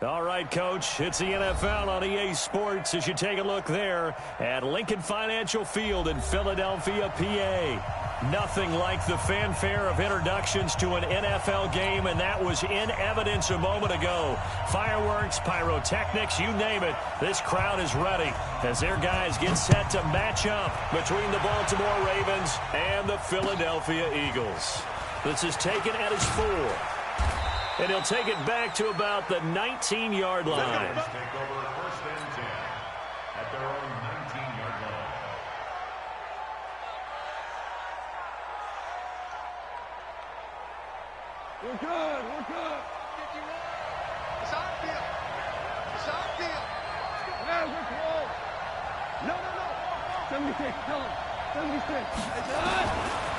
All right, Coach, it's the NFL on EA Sports as you take a look there at Lincoln Financial Field in Philadelphia, PA. Nothing like the fanfare of introductions to an NFL game, and that was in evidence a moment ago. Fireworks, pyrotechnics, you name it. This crowd is ready as their guys get set to match up between the Baltimore Ravens and the Philadelphia Eagles. This is taken at his 4. And he'll take it back to about the 19-yard line. Take over first and 10 at their own 19-yard line. We're good. It's on field. It's on field. Yeah, we're close. No. 76, tell him. 76.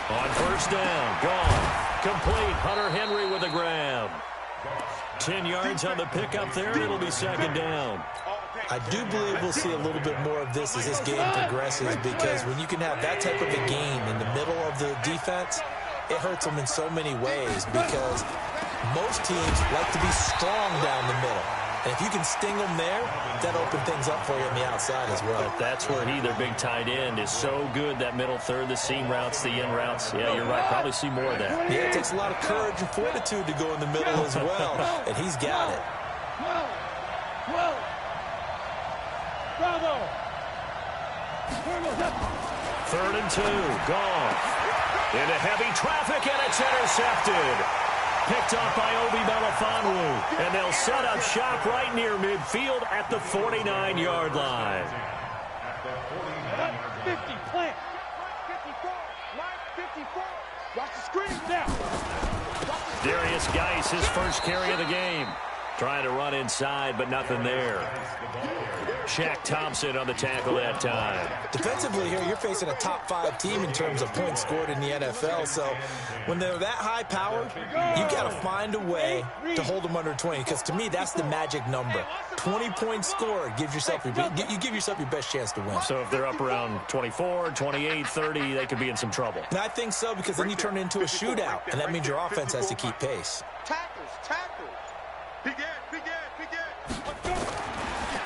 On first down, gone. Complete. Hunter Henry with a grab. 10 yards on the pickup there, and it'll be second down. I do believe we'll see a little bit more of this as this game progresses, because when you can have that type of a game in the middle of the defense, it hurts them in so many ways, because most teams like to be strong down the middle. And if you can sting them there, that opens things up for you on the outside as well. But that's where their big tight end, is so good, that middle third, the seam routes, the in routes. Yeah, you're right. Probably see more of that. Yeah, it takes a lot of courage and fortitude to go in the middle as well, and he's got it. Bravo. 3rd and 2, gone. Into heavy traffic, and it's intercepted. Picked off by Obi Melifonwu, and they'll set up shop right near midfield at the 49-yard line. 50, plant. 54, line 54. Watch the screen now. Darius Geis, his first carry of the game. Trying to run inside, but nothing there. Shaq Thompson on the tackle that time. Defensively here, you're facing a top 5 team in terms of points scored in the NFL. So when they're that high powered, you got to find a way to hold them under 20. Because to me, that's the magic number. 20 points scored gives yourself you give yourself your best chance to win. So if they're up around 24, 28, 30, they could be in some trouble. And I think so, because then you turn it into a shootout, and that means your offense has to keep pace. Tackles. Begin.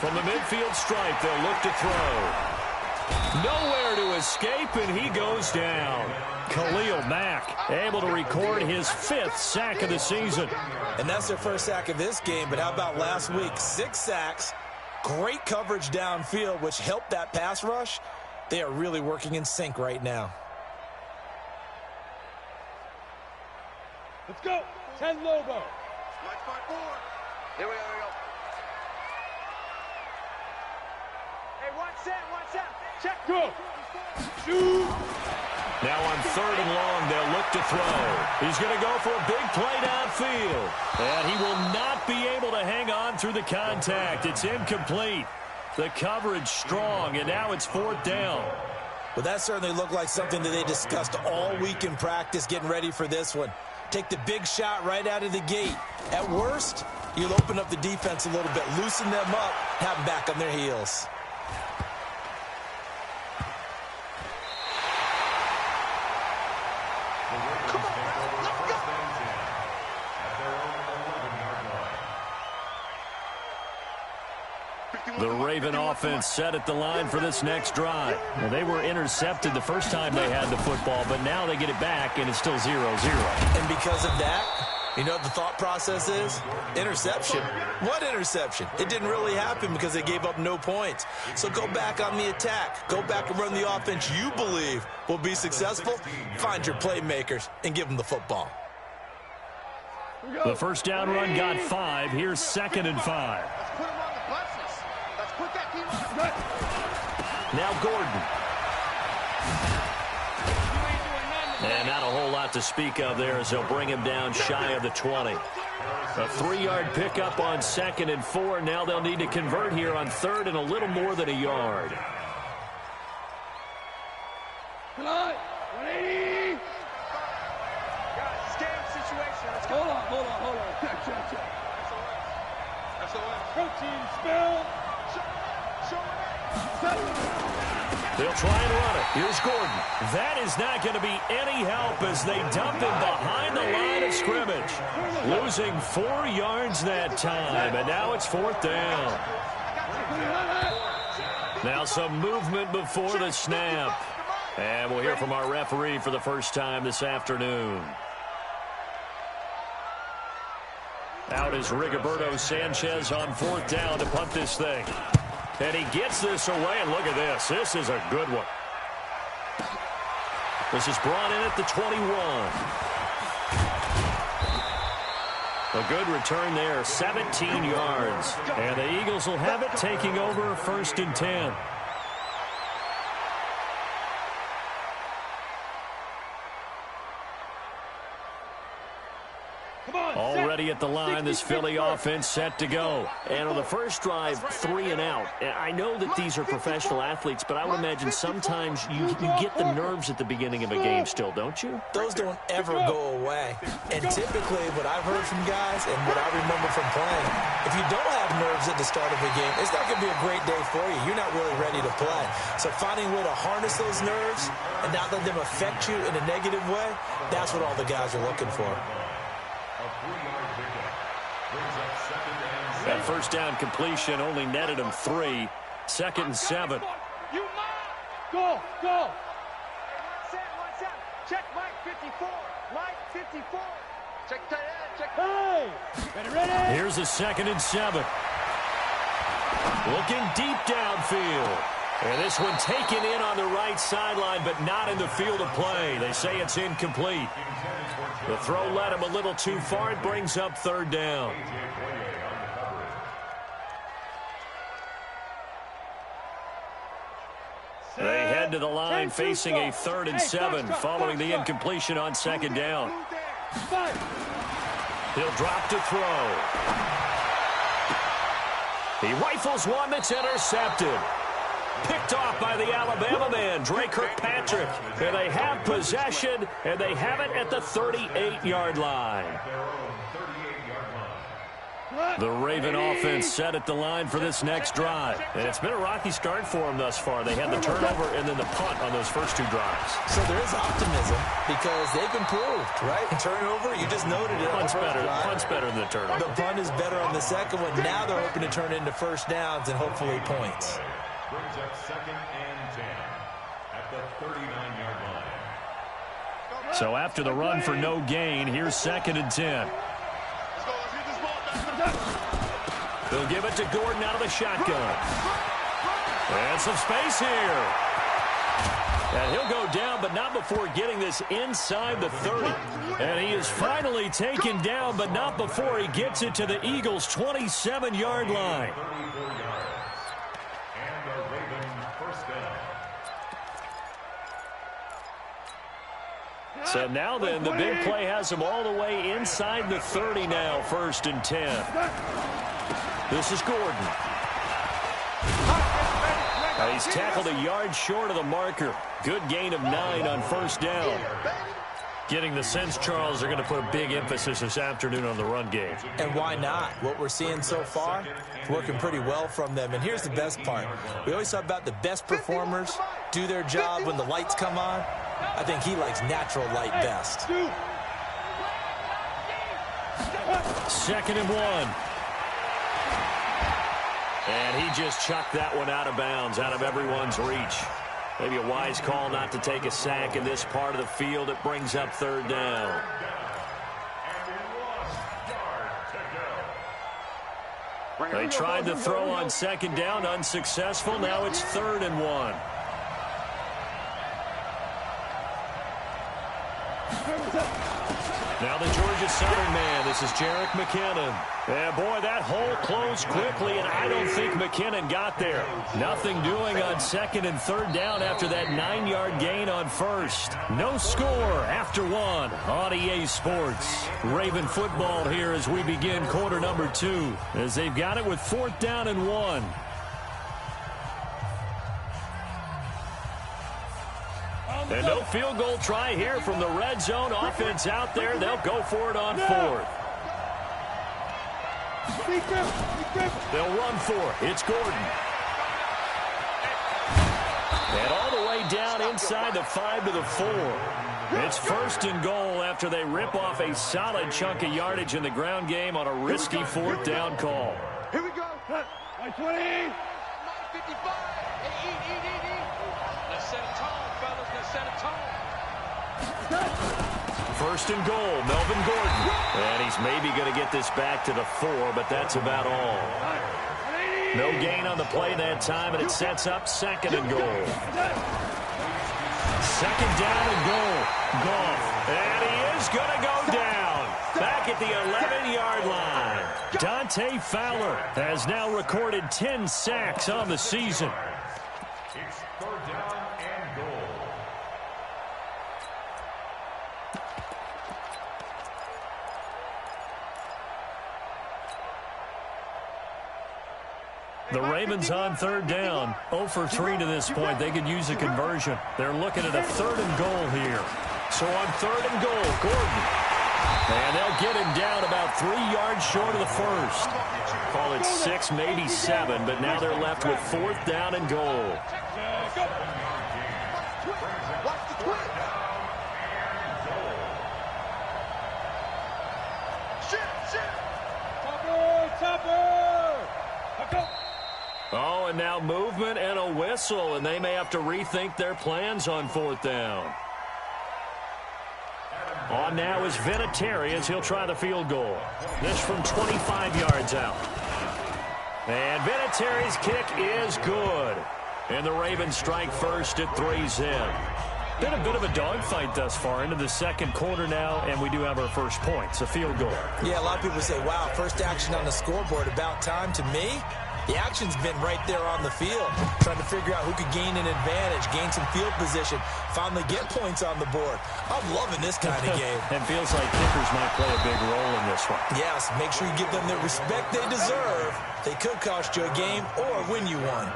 From the midfield stripe, they'll look to throw. Nowhere to escape, and he goes down. Khalil Mack able to record his 5th sack of the season. And that's their first sack of this game, but how about last week? 6 sacks, great coverage downfield, which helped that pass rush. They are really working in sync right now. Let's go. 10 Lobo. Here we go. Hey, watch that. Check. Go. Shoot. Now on 3rd and long, they'll look to throw. He's going to go for a big play downfield. And he will not be able to hang on through the contact. It's incomplete. The coverage strong, and now it's 4th down. Well, that certainly looked like something that they discussed all week in practice, getting ready for this one. Take the big shot right out of the gate. At worst, you'll open up the defense a little bit, loosen them up, have them back on their heels. The Raven offense set at the line for this next drive. Well, they were intercepted the first time they had the football, but now they get it back, and it's still 0-0. And because of that, you know what the thought process is? Interception. What interception? It didn't really happen because they gave up no points. So go back on the attack. Go back and run the offense you believe will be successful. Find your playmakers and give them the football. The first down run got 5. Here's 2nd and 5. Now Gordon. And not a whole lot to speak of there as they'll bring him down shy of the 20. A 3-yard pickup on 2nd and 4. Now they'll need to convert here on 3rd and a little more than a yard. Come on. 180. Guys, it's game situation. Let's go. Hold on. Check. SOS. Protein spill. They'll They'll try and run it. Here's Gordon. That is not going to be any help as they dump him behind the line of scrimmage. Losing 4 yards that time, and now it's 4th down. Now some movement before the snap. And we'll hear from our referee for the first time this afternoon. Out is Rigoberto Sanchez on 4th down to punt this thing. And he gets this away, and look at this. This is a good one. This is brought in at the 21. A good return there, 17 yards. And the Eagles will have it, taking over 1st and 10. Already at the line, this Philly offense set to go. And on the first drive, 3 and out. I know that these are professional athletes, but I would imagine sometimes you get the nerves at the beginning of a game still, don't you? Those don't ever go away. And typically, what I've heard from guys and what I remember from playing, if you don't have nerves at the start of a game, it's not going to be a great day for you. You're not really ready to play. So finding a way to harness those nerves and not let them affect you in a negative way, that's what all the guys are looking for. That first down completion only netted him 3. 2nd and 7. Go. Check Mike 54. Mike 54. Check tight end. Check. Hey! Ready? Here's a 2nd and 7. Looking deep downfield. And this one taken in on the right sideline, but not in the field of play. They say it's incomplete. The throw led him a little too far. It brings up 3rd down. They head to the line facing a 3rd and 7 following the incompletion on 2nd down. He'll drop to throw. He rifles one that's intercepted. Picked off by the Alabama man, Dre Kirkpatrick. And they have possession, and they have it at the 38-yard line. The Raven offense set at the line for this next drive. And it's been a rocky start for them thus far. They had the turnover and then the punt on those first 2 drives. So there is optimism because they've improved, right? Turnover, you just noted it. Punt's better than the turnover. The punt is better on the second one. Now they're hoping to turn it into first downs and hopefully points. Brings up 2nd and 10 at the 39-yard line. So after the run for no gain, here's 2nd and 10. They'll give it to Gordon out of the shotgun. And some space here. And he'll go down, but not before getting this inside the 30. And he is finally taken down, but not before he gets it to the Eagles' 27-yard line. So now then, the big play has him all the way inside the 30 now, 1st and 10. This is Gordon. He's tackled a yard short of the marker. Good gain of 9 on 1st down. Getting the sense, Charles, they're going to put a big emphasis this afternoon on the run game. And why not? What we're seeing so far, working pretty well from them. And here's the best part. We always talk about the best performers do their job when the lights come on. I think he likes natural light best. 2nd and 1. And he just chucked that one out of bounds, out of everyone's reach. Maybe a wise call not to take a sack in this part of the field. It brings up 3rd down. They tried to throw on 2nd down, unsuccessful. Now it's 3rd and 1. Now the Georgia Southern man. This is Jerick McKinnon. And boy, that hole closed quickly, and I don't think McKinnon got there. Nothing doing on 2nd and 3rd down after that 9-yard gain on 1st. No score after 1 on EA Sports. Raven football here as we begin quarter number 2, as they've got it with 4th down and 1. And no field goal try here from the red zone. Offense out there. They'll go for it on 4th. They'll run for it. It's Gordon. And all the way inside the 5 to the 4. It's 1st and goal after they rip off a solid chunk of yardage in the ground game on a risky 4th down call. Here we go. 20. 55. Let's set a tone, fellas. Let's set a tone. 1st and goal, Melvin Gordon. And he's maybe going to get this back to the 4, but that's about all. No gain on the play that time, and it sets up 2nd and goal. 2nd down and goal. Goff. And he is going to go down. Back at the 11-yard line. Dante Fowler has now recorded 10 sacks on the season. It's 3rd down and goal. The Ravens on 3rd down. 0 for 3 to this point. They could use a conversion. They're looking at a 3rd and goal here. So on 3rd and goal, Gordon. And they'll get him down about 3 yards short of the 1st. Call it 6, maybe 7, but now they're left with 4th down and goal. Oh, and now movement and a whistle, and they may have to rethink their plans on 4th down. On now is Vinatieri as he'll try the field goal. This from 25 yards out. And Vinatieri's kick is good. And the Ravens strike first at 3-zip. Been a bit of a dogfight thus far into the 2nd quarter now, and we do have our first points, a field goal. Yeah, a lot of people say, wow, first action on the scoreboard, about time. To me, the action's been right there on the field, trying to figure out who could gain an advantage, gain some field position, finally get points on the board. I'm loving this kind of game. It feels like kickers might play a big role in this one. Yes, make sure you give them the respect they deserve. They could cost you a game or win you one.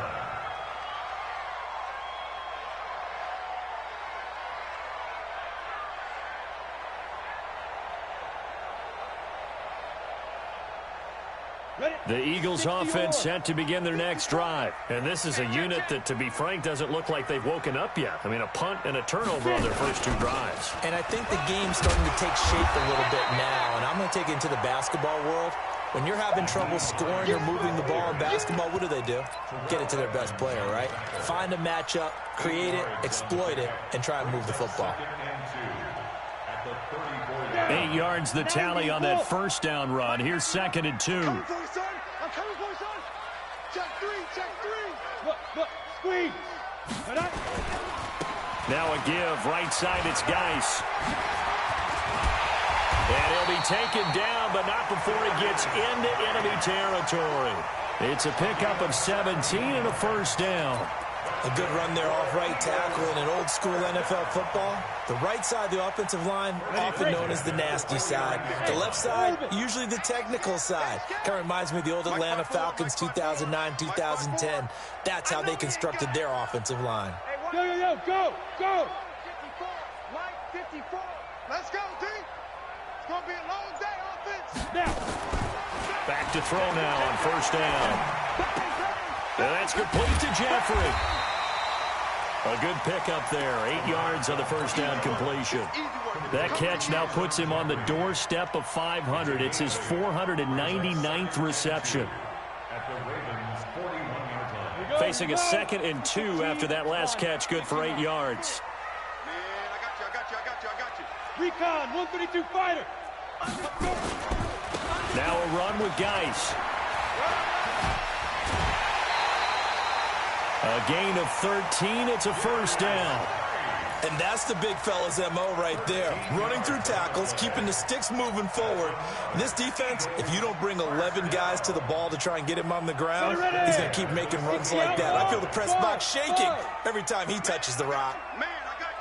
The Eagles offense set to begin their next drive. And this is a unit that, to be frank, doesn't look like they've woken up yet. I mean, a punt and a turnover on their first 2 drives. And I think the game's starting to take shape a little bit now. And I'm going to take it into the basketball world. When you're having trouble scoring or moving the ball in basketball, what do? Get it to their best player, right? Find a matchup, create it, exploit it, and try and move the football. 8 yards the tally on that 1st down run. Here's 2nd and 2. I'm coming for you, son. Check 3. Look, squeeze. Now a give. Right side, it's Geis. And he'll be taken down, but not before he gets into enemy territory. It's a pickup of 17 and a 1st down. A good run there off right tackle in an old-school NFL football. The right side of the offensive line, often known as the nasty side. The left side, usually the technical side. Kind of reminds me of the old Atlanta Falcons 2009, 2010. That's how they constructed their offensive line. Go. 54. Mike, 54. Let's go, D. It's going to be a long day, offense. Now. Back to throw now on 1st down. And that's complete to Jeffrey. A good pickup there. 8 yards on the 1st down completion. That catch now puts him on the doorstep of 500. It's his 499th reception. Facing a 2nd and 2 after that last catch, good for 8 yards. Man, I got you. Recon, 132 fighter. Now a run with Geis. A gain of 13. It's a 1st down. And that's the big fella's MO right there. Running through tackles, keeping the sticks moving forward. In this defense, if you don't bring 11 guys to the ball to try and get him on the ground, he's going to keep making runs like that. I feel the press box shaking every time he touches the rock. Man, I got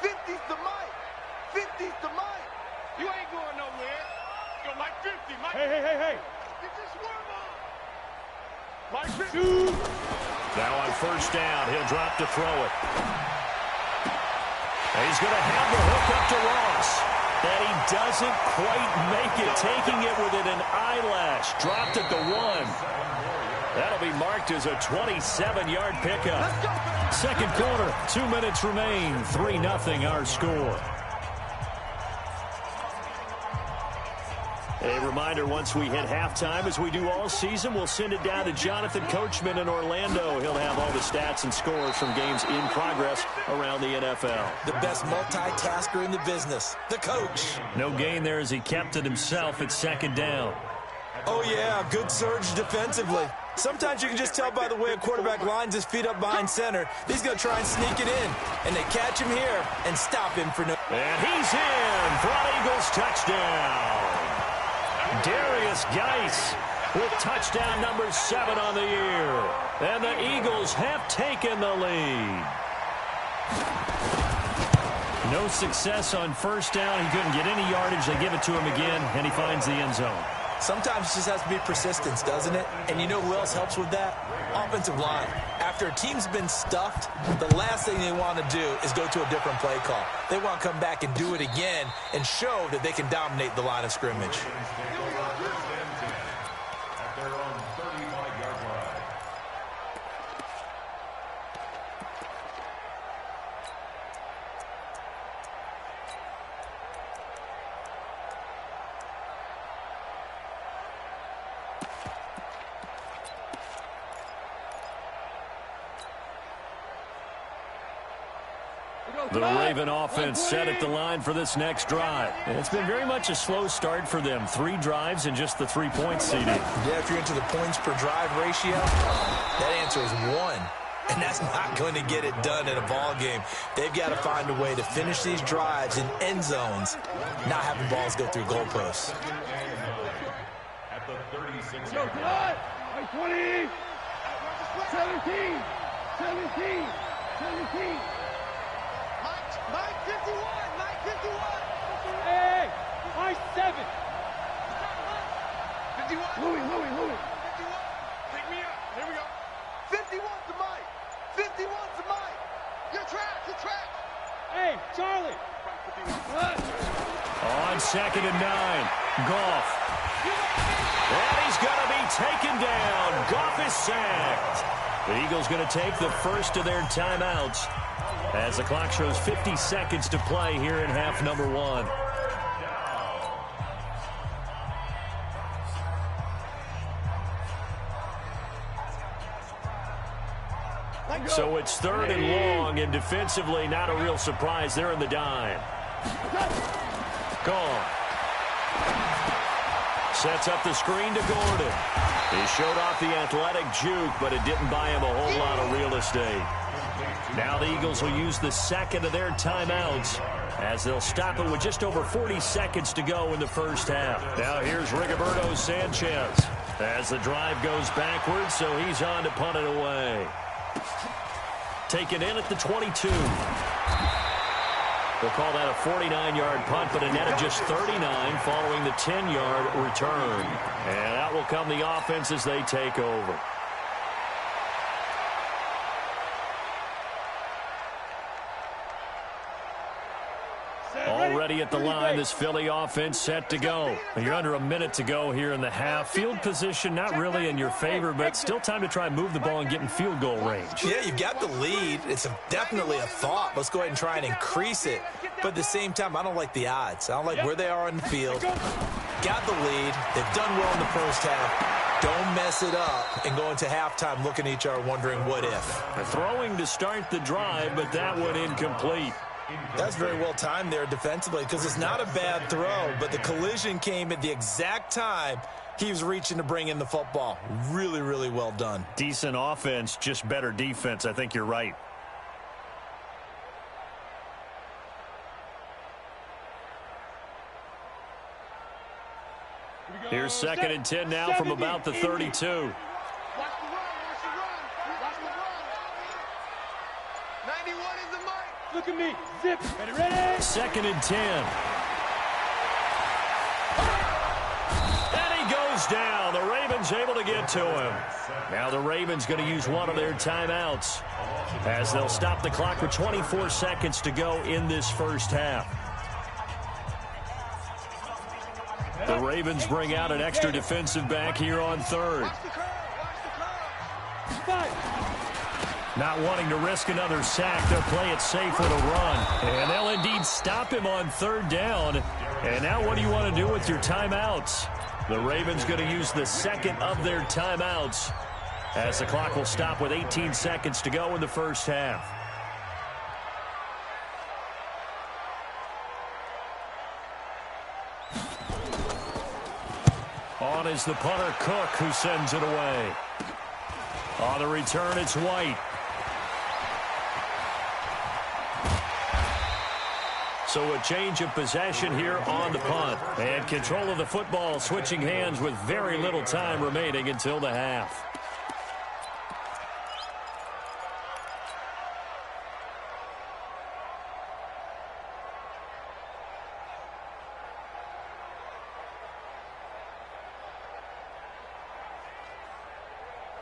you. 50's the Mike. 50's the Mike. You ain't going nowhere. Yo, Mike 50, Mike. Hey. Get your swerve on. Mike 50. Now on 1st down, he'll drop to throw it. And he's going to have the hook up to Ross. And he doesn't quite make it, taking it within an eyelash. Dropped at the 1. That'll be marked as a 27-yard pickup. Second quarter, 2 minutes remain. 3-0 our score. A reminder, once we hit halftime, as we do all season, we'll send it down to Jonathan Coachman in Orlando. He'll have all the stats and scores from games in progress around the NFL. The best multitasker in the business, the coach. No gain there as he kept it himself at second down. Oh, yeah, good surge defensively. Sometimes you can just tell by the way a quarterback lines his feet up behind center. He's going to try and sneak it in, and they catch him here and stop him for no... And he's in for an Eagles touchdown. Darius Geis with touchdown number 7 on the year. And the Eagles have taken the lead. No success on first down. He couldn't get any yardage. They give it to him again, and he finds the end zone. Sometimes it just has to be persistence, doesn't it? And you know who else helps with that? Offensive line. After a team's been stuffed, the last thing they want to do is go to a different play call. They want to come back and do it again and show that they can dominate the line of scrimmage. The Raven offense set at the line for this next drive. And it's been very much a slow start for them. 3 drives and just the 3 points CD. Yeah, if you're into the points per drive ratio, that answer is 1. And that's not going to get it done in a ball game. They've got to find a way to finish these drives in end zones, not having balls go through goalposts. At the 36. Yo, good. 20. 17. 17. Mike 51. Mike 51. Hey, Mike 7. 51. Louis. 51. Pick me up. Here we go. 51 to Mike. 51 to Mike. Your track. Hey, Charlie. On 2nd and 9, Goff. And he's going to be taken down. Goff is sacked. The Eagles going to take the first of their timeouts as the clock shows 50 seconds to play here in half number 1. So it's 3rd and long, and defensively not a real surprise. They're in the dime. Gone. Sets up the screen to Gordon. He showed off the athletic juke, but it didn't buy him a whole lot of real estate. Now the Eagles will use the second of their timeouts as they'll stop it with just over 40 seconds to go in the first half. Now here's Rigoberto Sanchez as the drive goes backwards, so he's on to punt it away. Taken in at the 22. We'll call that a 49-yard punt, but a net of just 39 following the 10-yard return. And out will come the offense as they take over. Already at the line, this Philly offense set to go. You're under a minute to go here in the half. Field position not really in your favor, but still time to try and move the ball and get in field goal range. Yeah, you've got the lead. It's definitely a thought. Let's go ahead and try and increase it. But at the same time, I don't like the odds. I don't like where they are on the field. Got the lead. They've done well in the first half. Don't mess it up and go into halftime looking at each other wondering what if. Throwing to start the drive, but that one incomplete. That's very well timed there defensively because it's not a bad throw, but the collision came at the exact time he was reaching to bring in the football. Really, really well done. Decent offense, just better defense. I think you're right. Here's 2nd and 10 now from about the 32. Watch the run. 91 is the mark. Look at me. Zip. Ready? 2nd and 10. And he goes down. The Ravens able to get to him. Now the Ravens going to use one of their timeouts as they'll stop the clock with 24 seconds to go in this first half. The Ravens bring out an extra defensive back here on 3rd. 9 Not wanting to risk another sack, they'll play it safe with a run. And they'll indeed stop him on third down. And now what do you want to do with your timeouts? The Ravens going to use the second of their timeouts as the clock will stop with 18 seconds to go in the first half. On is the punter, Cook, who sends it away. On the return, it's White. So a change of possession here on the punt. And control of the football switching hands with very little time remaining until the half.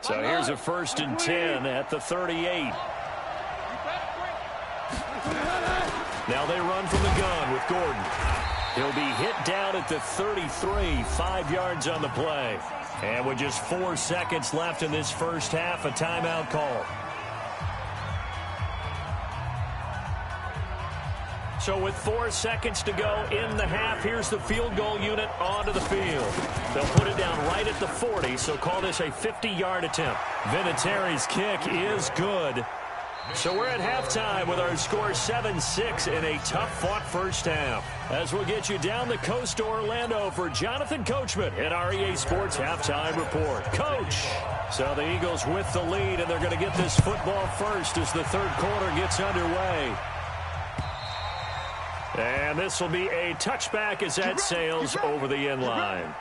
So here's a 1st and 10 at the 38. Now they run from the gun with Gordon. He'll be hit down at the 33, 5 yards on the play. And with just 4 seconds left in this first half, a timeout call. So with 4 seconds to go in the half, here's the field goal unit onto the field. They'll put it down right at the 40, so call this a 50-yard attempt. Vinatieri's kick is good. So we're at halftime with our score 7-6 in a tough-fought first half. As we'll get you down the coast to Orlando for Jonathan Coachman in our EA Sports Halftime Report. Coach! So the Eagles with the lead, and they're going to get this football first as the third quarter gets underway. And this will be a touchback as that sails over the end line.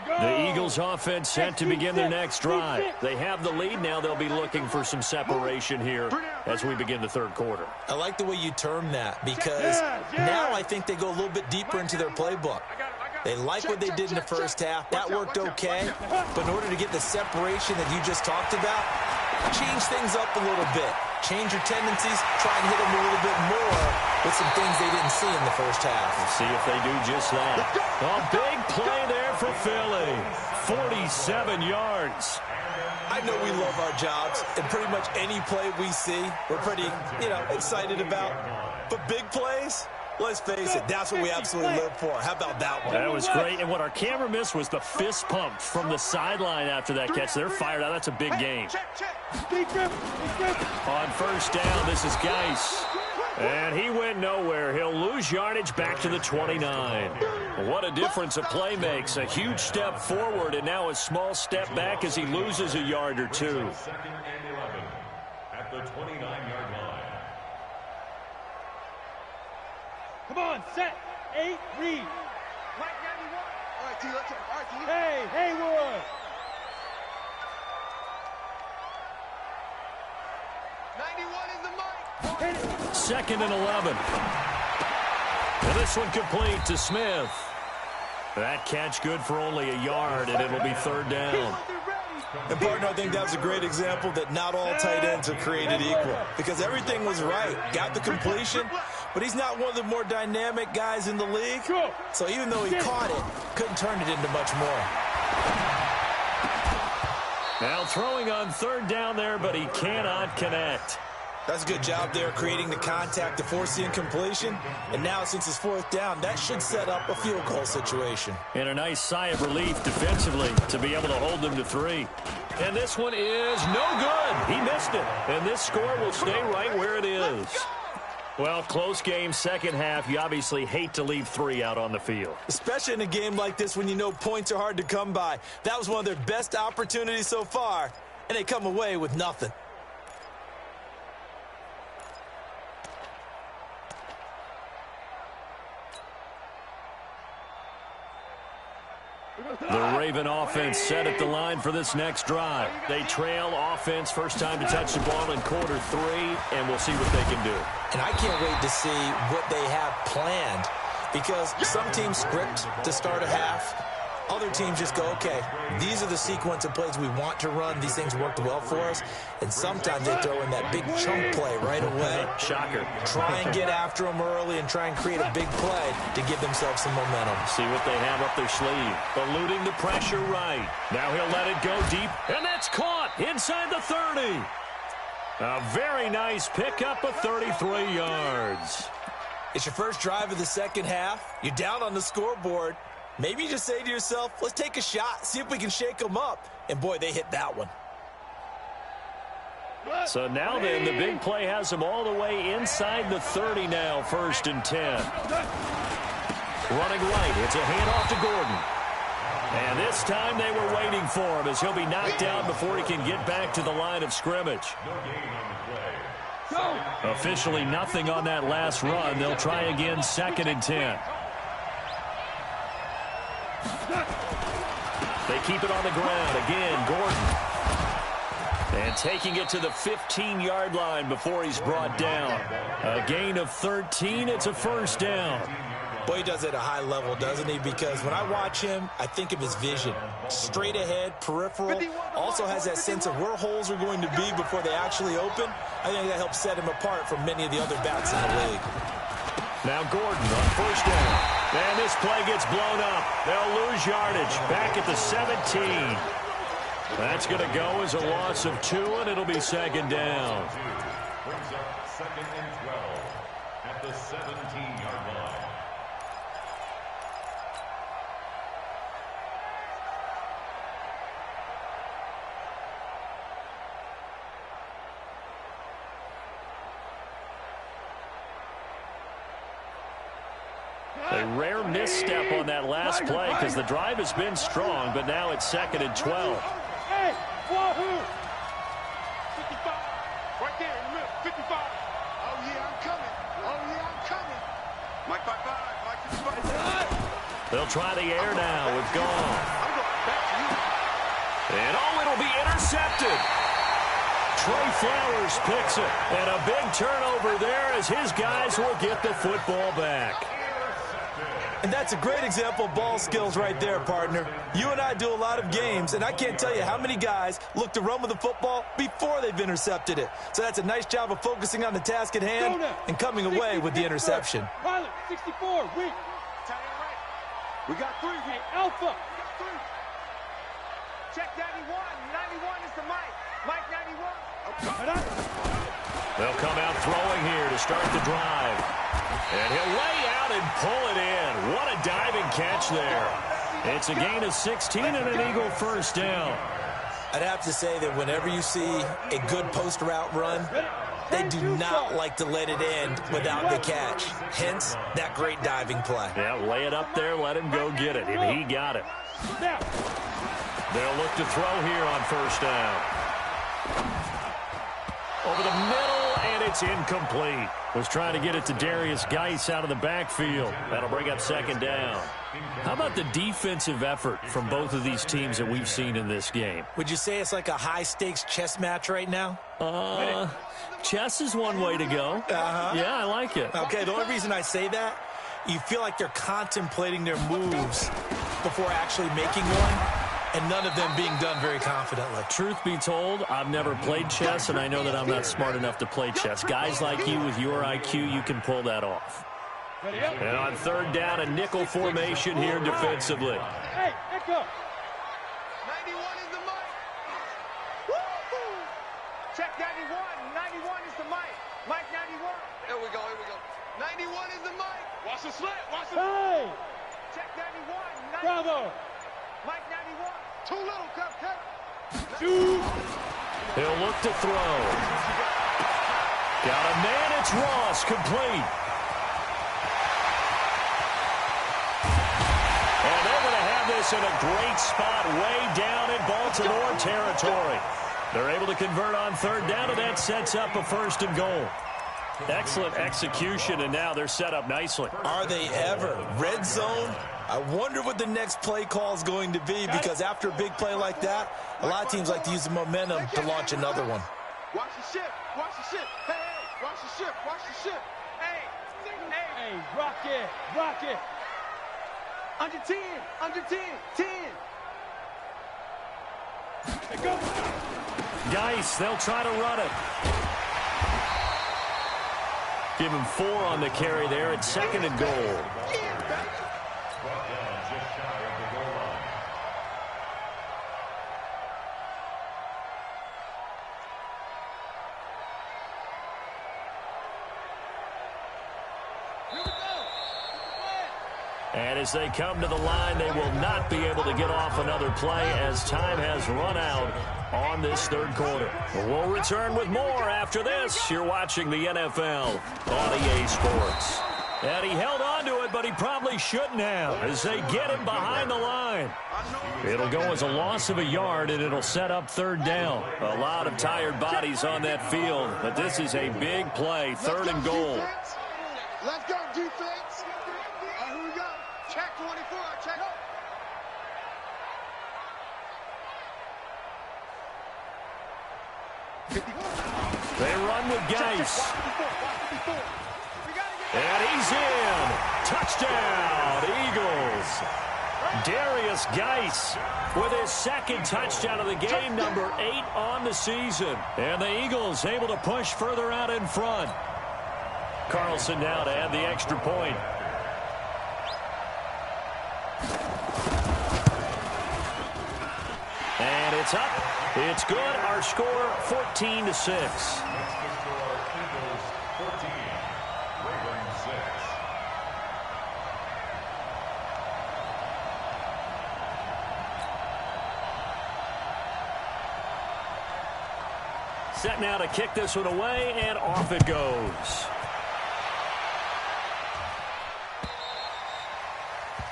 The Eagles offense set to begin their next drive. They have the lead. Now they'll be looking for some separation here as we begin the third quarter. I like the way you term that because now I think they go a little bit deeper into their playbook. They like what they did in the first half. That worked okay. But in order to get the separation that you just talked about, change things up a little bit. Change your tendencies. Try and hit them a little bit more with some things they didn't see in the first half. We'll see if they do just that. A big play there for Philly. 47 yards. I know we love our jobs, and pretty much any play we see, we're pretty, excited about. But big plays, let's face it, that's what we absolutely live for. How about that one? That was great, and what our camera missed was the fist pump from the sideline after that catch. They're fired out. That's a big game. On first down, this is Geis. And he went nowhere. He'll lose yardage back to the 29. What a difference a play makes. A huge step forward and now a small step back as he loses a yard or two. 2nd and 11 at the 29-yard line. Come on, set, 8, read. All right, T, let's go. All right, T. Hey, Haywood. 91 is the mic. 2nd and 11. And this one complete to Smith. That catch good for only a yard, and it'll be 3rd down. And, partner, I think that was a great example that not all tight ends are created equal because everything was right. Got the completion, but he's not one of the more dynamic guys in the league. So even though he caught it, couldn't turn it into much more. Now throwing on 3rd down there, but he cannot connect. That's a good job there creating the contact to force the incompletion. And now since it's 4th down, that should set up a field goal situation. And a nice sigh of relief defensively to be able to hold them to 3. And this one is no good. He missed it. And this score will stay right where it is. Well, close game, second half. You obviously hate to leave 3 out on the field. Especially in a game like this when you know points are hard to come by. That was one of their best opportunities so far, and they come away with nothing. The Raven offense set at the line for this next drive. They trail offense, first time to touch the ball in quarter 3, and we'll see what they can do. And I can't wait to see what they have planned because some teams script to start a half. Other teams just go, okay, these are the sequence of plays we want to run. These things worked well for us. And sometimes they throw in that big chunk play right away. Shocker. Try and get after them early and try and create a big play to give themselves some momentum. See what they have up their sleeve. Eluding the pressure right. Now he'll let it go deep, and that's caught inside the 30. A very nice pickup of 33 yards. It's your first drive of the second half. You're down on the scoreboard. Maybe you just say to yourself, let's take a shot, see if we can shake them up. And, boy, they hit that one. So now then, the big play has them all the way inside the 30 now, 1st and 10. Running right, it's a handoff to Gordon. And this time they were waiting for him as he'll be knocked down before he can get back to the line of scrimmage. Officially nothing on that last run. They'll try again, 2nd and 10. They keep it on the ground. Again, Gordon. And taking it to the 15-yard line before he's brought down. A gain of 13. It's a 1st down. Boy, he does it at a high level, doesn't he? Because when I watch him, I think of his vision. Straight ahead, peripheral. Also has that sense of where holes are going to be before they actually open. I think that helps set him apart from many of the other backs in the league. Now Gordon on 1st down. And this play gets blown up. They'll lose yardage back at the 17. That's going to go as a loss of 2, and it'll be 2nd down. Brings up 2nd and 12 at the 17-yard line. A rare misstep on that last play because the drive has been strong, but now it's 2nd and 12. Hey, Wahoo! 55. Right there in the middle. 55. Oh, yeah, I'm coming. Oh, yeah, I'm coming. Mike 55. Mike 55. They'll try the air now with Gall. I'm going back to you. And it'll be intercepted. Trey Flowers picks it. And a big turnover there as his guys will get the football back. And that's a great example of ball skills right there, partner. You and I do a lot of games, and I can't tell you how many guys look to run with the football before they've intercepted it. So that's a nice job of focusing on the task at hand and coming away with the interception. Pilot, 64, weak. We got 3. Hey, Alpha. Check 91. 91 is the Mike. Mike 91. They'll come out throwing here to start the drive. And he'll lay out and pull it in. What a diving catch there. It's a gain of 16 and an Eagle 1st down. I'd have to say that whenever you see a good post route run, they do not like to let it end without the catch. Hence, that great diving play. Yeah, lay it up there, let him go get it, and he got it. They'll look to throw here on 1st down. Over the middle, and it's incomplete. Was trying to get it to Darius Geis out of the backfield. That'll bring up 2nd down. How about the defensive effort from both of these teams that we've seen in this game? Would you say it's like a high-stakes chess match right now? Chess is one way to go. Yeah, I like it. Okay, the only reason I say that, you feel like they're contemplating their moves before actually making one, and none of them being done very confidently. Truth be told, I've never played chess, and I know that I'm not smart enough to play chess. Guys like you with your IQ, you can pull that off. And on 3rd down, a nickel formation here defensively. Hey, Echo. 91 is the Mike. Woo-hoo. Check 91. 91 is the Mike. Mike 91. Here we go. 91 is the Mike. Watch the slant. Hey. Check 91. Bravo. Mike 91. Too little, Kev. He'll look to throw. Got a man, it's Ross, complete. And they're going to have this in a great spot way down in Baltimore territory. They're able to convert on 3rd down, and that sets up a 1st and goal. Excellent execution, and now they're set up nicely. Are they ever? Red zone? I wonder what the next play call is going to be, because after a big play like that, a lot of teams like to use the momentum to launch another one. Watch the ship. Hey, watch the ship. Hey, rock it. Under 10. Under 10. 10. Go. Geis, they'll try to run it. Give him 4 on the carry there. It's 2nd and goal. And as they come to the line, they will not be able to get off another play as time has run out on this 3rd quarter. We'll return with more after this. You're watching the NFL on EA Sports. And he held on to it, but he probably shouldn't have as they get him behind the line. It'll go as a loss of a yard, and it'll set up 3rd down. A lot of tired bodies on that field, but this is a big play, 3rd and goal. Let's go, defense. Here we go. Check 24. Check. They run with Geis. And he's in. Touchdown, Eagles. Darius Geis with his 2nd touchdown of the game, number 8 on the season. And the Eagles able to push further out in front. Carlson now to add the extra point. And it's up. It's good. Our score 14-6. Set now to kick this one away, and off it goes.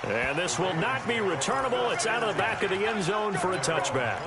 And this will not be returnable. It's out of the back of the end zone for a touchback.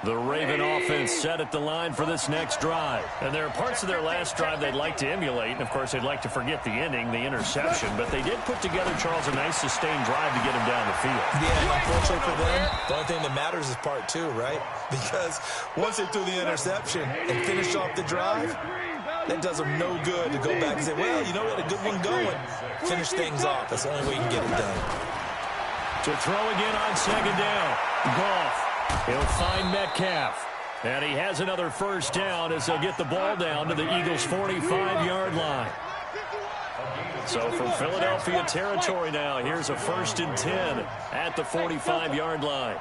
The Raven offense set at the line for this next drive. And there are parts of their last drive they'd like to emulate. And, of course, they'd like to forget the ending, the interception. But they did put together, Charles, a nice sustained drive to get him down the field. Yeah, and unfortunately for them, the only thing that matters is part 2, right? Because once they threw the interception and finished off the drive, that does them no good to go back and say, well, you know, we had a good one going. Finish things off. That's the only way you can get it done. To throw again on 2nd down. Goff. He'll find Metcalf. And he has another 1st down as they'll get the ball down to the Eagles' 45-yard line. So from Philadelphia territory now, here's a 1st and 10 at the 45-yard line.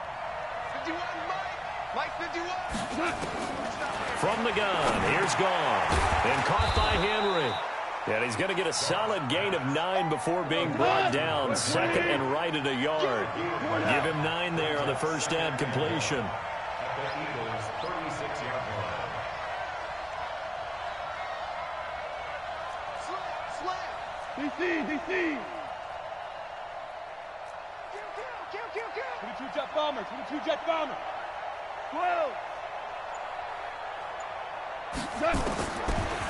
From the gun, here's Goff. And caught by Henry. And he's going to get a solid gain of 9 before being brought down. 2nd and right at a yard. Give him 9 there on the 1st down completion. At the Eagles' 36-yard line. DC. 22 jet bomber. 22 jet bomber. 12.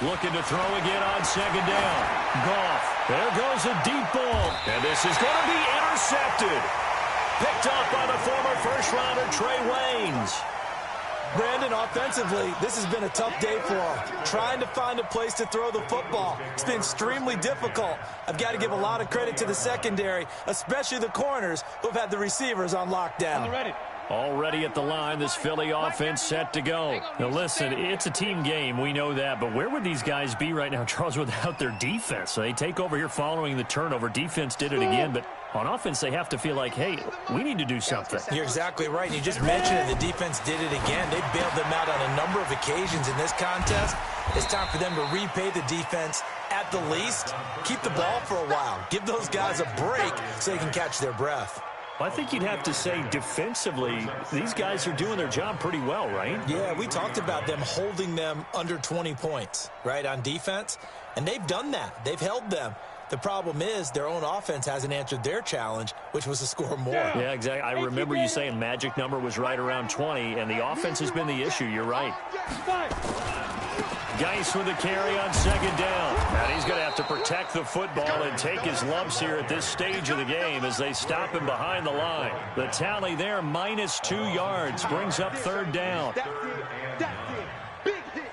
Looking to throw again on 2nd down. Goff. There goes a deep ball. And this is going to be intercepted. Picked up by the former first-rounder Trey Waynes. Brandon, offensively, this has been a tough day for him. Trying to find a place to throw the football. It's been extremely difficult. I've got to give a lot of credit to the secondary, especially the corners who have had the receivers on lockdown. Already at the line, this Philly offense set to go. Now, listen, it's a team game. We know that. But where would these guys be right now, Charles, without their defense? So they take over here following the turnover. Defense did it again. But on offense, they have to feel like, hey, we need to do something. You're exactly right. And you just mentioned it. The defense did it again. They bailed them out on a number of occasions in this contest. It's time for them to repay the defense at the least. Keep the ball for a while. Give those guys a break so they can catch their breath. I think you'd have to say defensively, these guys are doing their job pretty well, right? Yeah, we talked about them holding them under 20 points, right, on defense. And they've done that. They've held them. The problem is their own offense hasn't answered their challenge, which was to score more. Yeah, exactly. I remember you saying magic number was right around 20, and the offense has been the issue. You're right. Geis with the carry on second down. And he's going to have to protect the football and take his lumps here at this stage of the game as they stop him behind the line. The tally there, -2 yards, brings up third down. That's it. Big hit.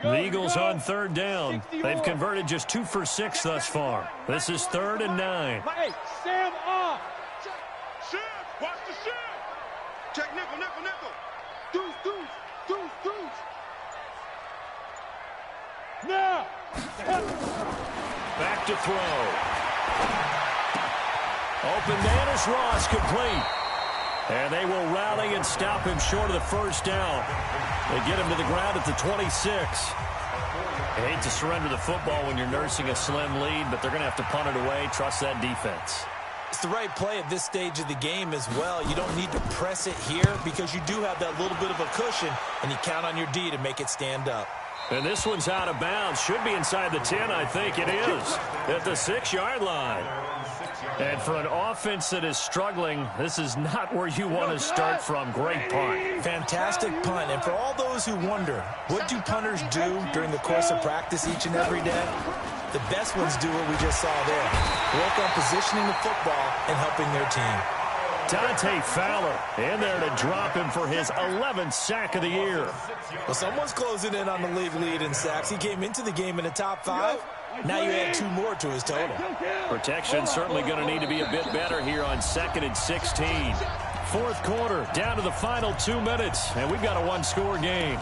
The Eagles on third down. They've converted just 2 for 6 thus far. This is 3rd and 9. Hey, Sam off. Shift. Watch the shift. Check nickel. Deuce. Now. Back to throw. Open man is Ross, complete. And they will rally and stop him short of the first down. They get him to the ground at the 26. I hate to surrender the football when you're nursing a slim lead, but they're going to have to punt it away. Trust that defense. It's the right play at this stage of the game as well. You don't need to press it here because you do have that little bit of a cushion, and you count on your D to make it stand up. And this one's out of bounds. Should be inside the 10, I think it is, at the 6-yard line. And for an offense that is struggling, this is not where you want to start from. Great punt. Fantastic punt. And for all those who wonder, what do punters do during the course of practice each and every day? The best ones do what we just saw there. Work on positioning the football and helping their team. Dante Fowler in there to drop him for his 11th sack of the year. Well, someone's closing in on the league lead in sacks. He came into the game in the top 5. Now you add 2 more to his total. Protection certainly going to need to be a bit better here on 2nd and 16. Fourth quarter, down to the final 2 minutes, and we've got a 1-score game.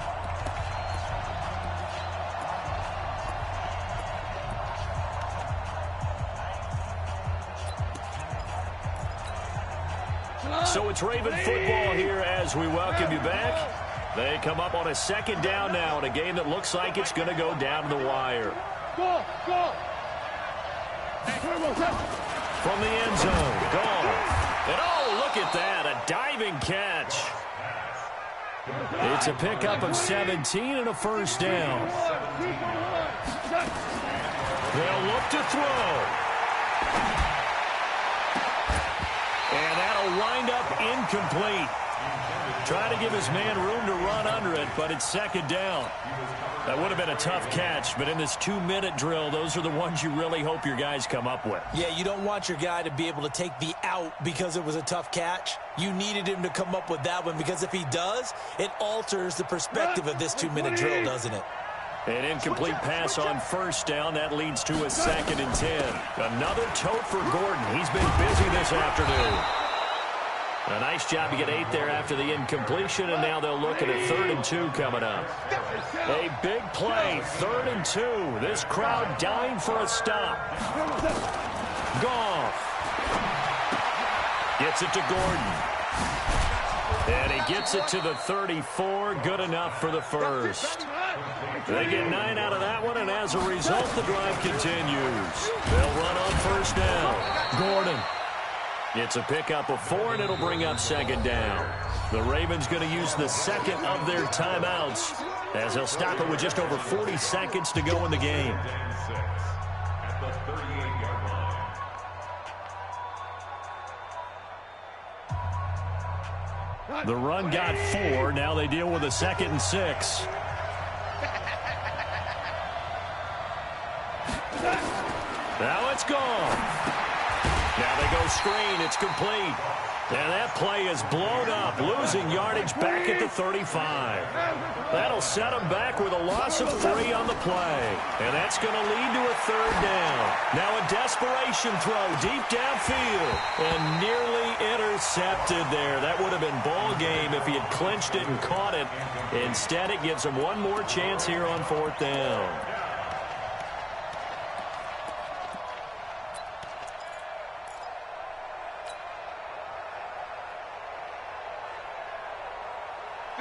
So it's Raven football here as we welcome you back. They come up on a 2nd down now in a game that looks like it's going to go down to the wire. Go. From the end zone, gone. And oh, look at that, a diving catch. It's a pickup of 17 and a first down. They'll look to throw. And that'll wind up incomplete. Trying to give his man room to run under it, but it's 2nd down. That would have been a tough catch, but in this 2-minute drill, those are the ones you really hope your guys come up with. Yeah, you don't want your guy to be able to take the out because it was a tough catch. You needed him to come up with that one because if he does, it alters the perspective of this 2-minute drill, doesn't it? An incomplete pass on first down. That leads to a 2nd and 10. Another tote for Gordon. He's been busy this afternoon. A nice job to get 8 there after the incompletion, and now they'll look at a 3rd and 2 coming up. A big play, 3rd and 2. This crowd dying for a stop. Goff gets it to Gordon. And he gets it to the 34. Good enough for the first. They get 9 out of that one, and as a result, the drive continues. They'll run on first down. Gordon. It's a pickup of 4, and it'll bring up 2nd down. The Ravens going to use the 2nd of their timeouts as they'll stop it with just over 40 seconds to go in the game. The run got 4. Now they deal with a 2nd and 6. Now it's gone. Now they go screen. It's complete. And that play is blown up, losing yardage back at the 35. That'll set them back with a loss of 3 on the play. And that's going to lead to a 3rd down. Now a desperation throw deep downfield. And nearly intercepted there. That would have been ball game if he had clinched it and caught it. Instead, it gives him one more chance here on 4th down.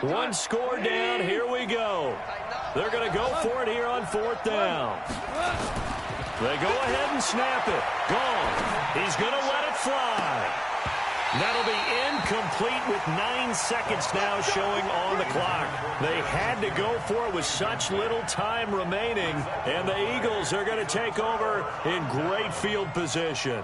One score down. Here we go. They're going to go for it here on 4th down. They go ahead and snap it. Gone. He's going to let it fly. That'll be incomplete with 9 seconds now showing on the clock. They had to go for it with such little time remaining, and the Eagles are going to take over in great field position.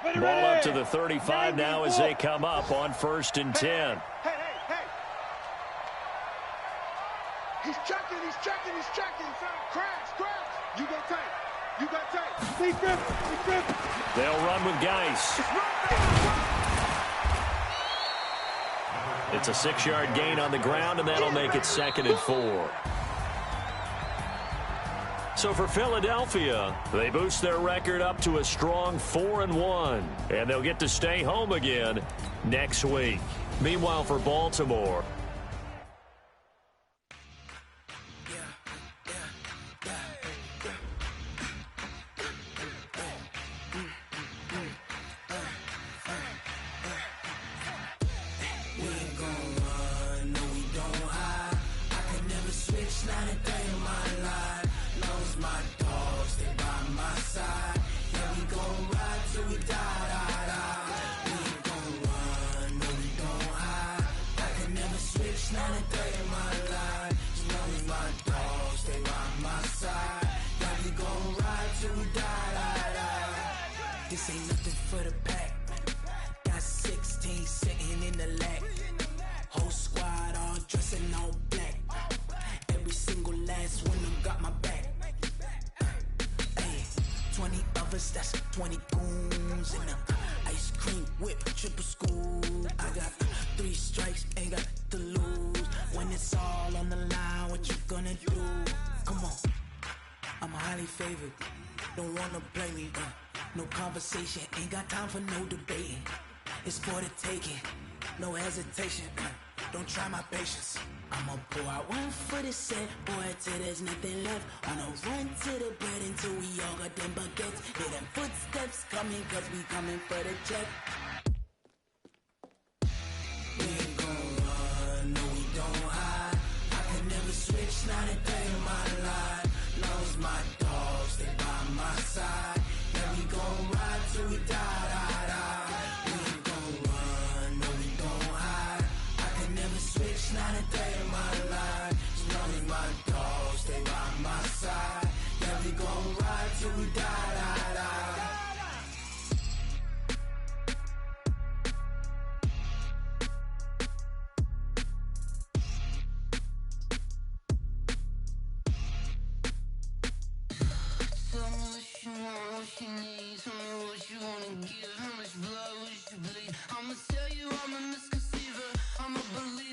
Ball up to the 35 now as they come up on 1st and 10. Hey. He's checking. Crash. You got tight. He's driven. They'll run with Geis. It's a 6-yard gain on the ground, and that'll make it 2nd and 4. So for Philadelphia, they boost their record up to a strong 4-1, and they'll get to stay home again next week. Meanwhile, for Baltimore, this ain't nothing for the pack. Got 16 sitting in the lag. Whole squad all dressing all black. Every single last one of them got my back. Hey, 20 of us, that's 20 goons in the ice cream whip, triple school. I got 3 strikes, ain't got to lose. When it's all on the line, what you gonna do? Come on, I'm highly favored. Don't wanna play me, no conversation, ain't got time for no debating. It's for the taking, no hesitation, don't try my patience. I'ma pour out one for the set, boy, till there's nothing left. On a run to the bread until we all got them baguettes. Hear them footsteps coming, cause we coming for the check. We ain't gon' run, no we don't hide. I can never switch, not a day in my life. Lost my dogs, they by my side. Yeah, we gon' ride till we die. We ain't gon' run, no we don't hide. I can never switch, not a day in my life. As long as my dogs stay by my side. Yeah, we gon' ride till we die. I'ma tell you I'm a misconceiver, I'm a believer.